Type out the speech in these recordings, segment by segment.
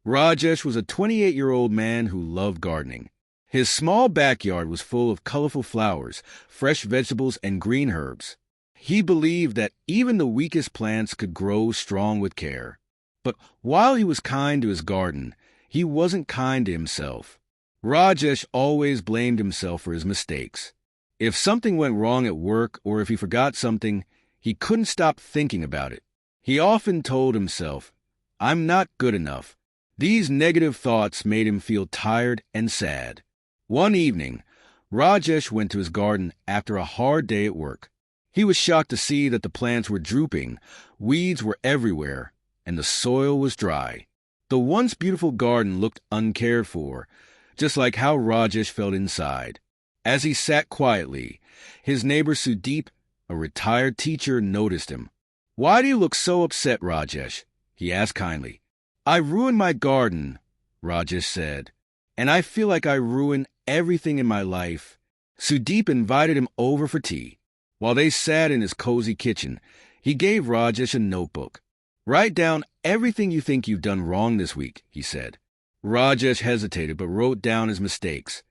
Rajesh was a 28-year-old man who loved gardening. His small backyard was full of colorful flowers, fresh vegetables, and green herbs. He believed that even the weakest plants could grow strong with care. But while he was kind to his garden, he wasn't kind to himself. Rajesh always blamed himself for his mistakes. If something went wrong at work or if he forgot something, he couldn't stop thinking about it. He often told himself, "I'm not good enough." These negative thoughts made him feel tired and sad. One evening, Rajesh went to his garden after a hard day at work. He was shocked to see that the plants were drooping, weeds were everywhere, and the soil was dry. The once beautiful garden looked uncared for, just like how Rajesh felt inside. As he sat quietly, his neighbor Sudeep, a retired teacher, noticed him. "Why do you look so upset, Rajesh?" he asked kindly. "I ruined my garden," Rajesh said, "and I feel like I ruined everything in my life." Sudeep invited him over for tea. While they sat in his cozy kitchen, he gave Rajesh a notebook. "Write down everything you think you've done wrong this week," he said. Rajesh hesitated but wrote down his mistakes: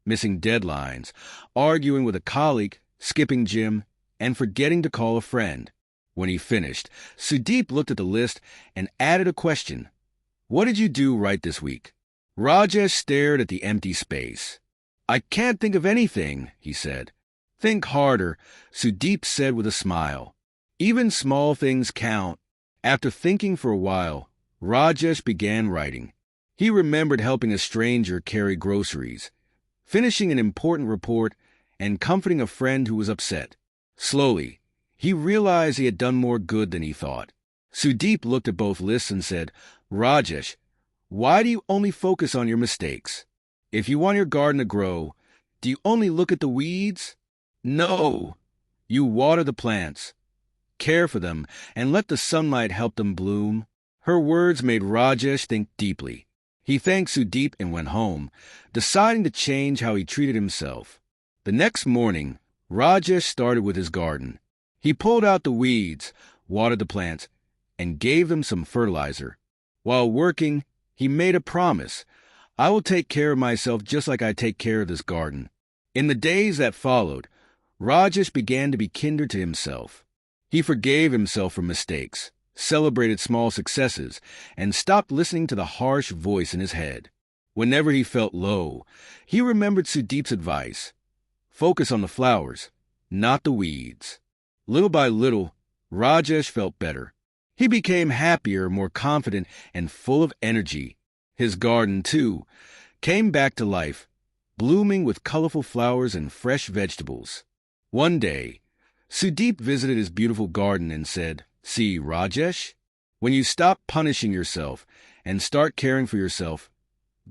missing deadlines, arguing with a colleague, skipping gym, and forgetting to call a friend. When he finished, Sudeep looked at the list and added a question. "What did you do right this week?" Rajesh stared at the empty space. "I can't think of anything," he said. "Think harder," Sudeep said with a smile. "Even small things count." After thinking for a while, Rajesh began writing. He remembered helping a stranger carry groceries, finishing an important report, and comforting a friend who was upset. Slowly, he realized he had done more good than he thought. Sudeep looked at both lists and said, "Rajesh, why do you only focus on your mistakes? If you want your garden to grow, do you only look at the weeds? No, you water the plants, care for them, and let the sunlight help them bloom." Her words made Rajesh think deeply. He thanked Sudeep and went home, deciding to change how he treated himself. The next morning, Rajesh started with his garden. He pulled out the weeds, watered the plants, and gave them some fertilizer. While working, he made a promise: "I will take care of myself just like I take care of this garden." In the days that followed, Rajesh began to be kinder to himself. He forgave himself for mistakes, celebrated small successes, and stopped listening to the harsh voice in his head. Whenever he felt low, he remembered Sudeep's advice: focus on the flowers, not the weeds. Little by little, Rajesh felt better. He became happier, more confident, and full of energy. His garden, too, came back to life, blooming with colorful flowers and fresh vegetables. One day, Sudeep visited his beautiful garden and said, "See, Rajesh, when you stop punishing yourself and start caring for yourself,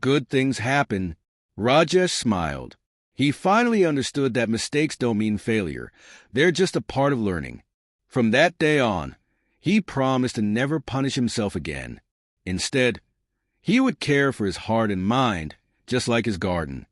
good things happen." Rajesh smiled. He finally understood that mistakes don't mean failure. They're just a part of learning. From that day on, he promised to never punish himself again. Instead, he would care for his heart and mind, just like his garden.